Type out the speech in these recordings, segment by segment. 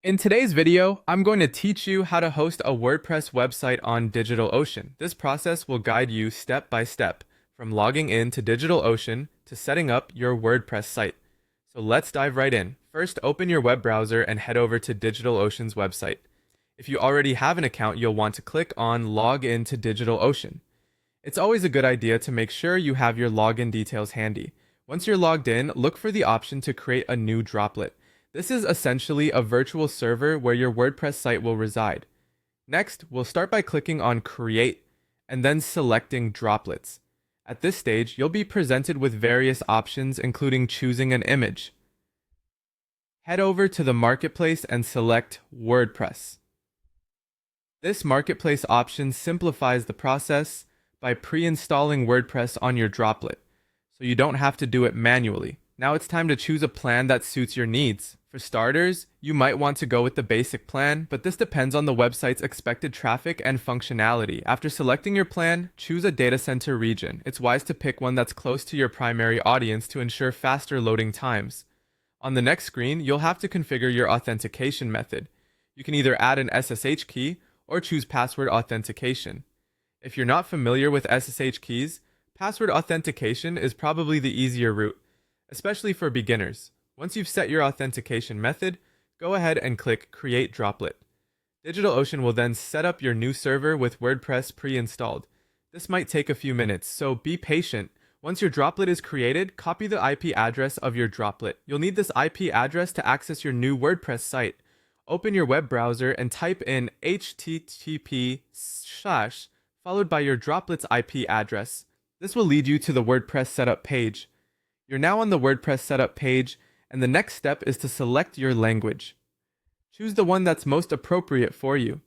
In today's video, I'm going to teach you how to host a WordPress website on DigitalOcean. This process will guide you step by step from logging in to DigitalOcean to setting up your WordPress site. So let's dive right in. First, open your web browser and head over to DigitalOcean's website. If you already have an account, you'll want to click on Log in to DigitalOcean. It's always a good idea to make sure you have your login details handy. Once you're logged in, look for the option to create a new droplet. This is essentially a virtual server where your WordPress site will reside. Next, we'll start by clicking on Create and then selecting Droplets. At this stage, you'll be presented with various options, including choosing an image. Head over to the Marketplace and select WordPress. This Marketplace option simplifies the process by pre-installing WordPress on your droplet, so you don't have to do it manually. Now it's time to choose a plan that suits your needs. For starters, you might want to go with the basic plan, but this depends on the website's expected traffic and functionality. After selecting your plan, choose a data center region. It's wise to pick one that's close to your primary audience to ensure faster loading times. On the next screen, you'll have to configure your authentication method. You can either add an SSH key or choose password authentication. If you're not familiar with SSH keys, password authentication is probably the easier route, especially for beginners. Once you've set your authentication method, go ahead and click Create Droplet. DigitalOcean will then set up your new server with WordPress pre-installed. This might take a few minutes, so be patient. Once your droplet is created, copy the IP address of your droplet. You'll need this IP address to access your new WordPress site. Open your web browser and type in http/ followed by your droplet's IP address. This will lead you to the WordPress setup page. You're now on the WordPress setup page, and the next step is to select your language. Choose the one that's most appropriate for you.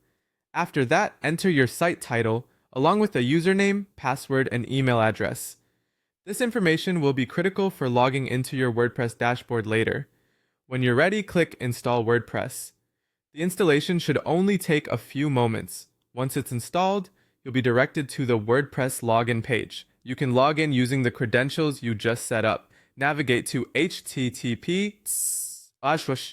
After that, enter your site title, along with a username, password, and email address. This information will be critical for logging into your WordPress dashboard later. When you're ready, click Install WordPress. The installation should only take a few moments. Once it's installed, you'll be directed to the WordPress login page. You can log in using the credentials you just set up. Navigate to http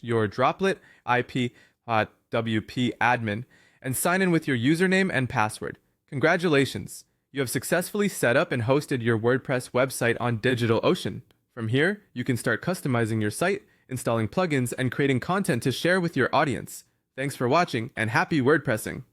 your droplet IP WP admin and sign in with your username and password. Congratulations! You have successfully set up and hosted your WordPress website on DigitalOcean. From here, you can start customizing your site, installing plugins, and creating content to share with your audience. Thanks for watching, and happy WordPressing!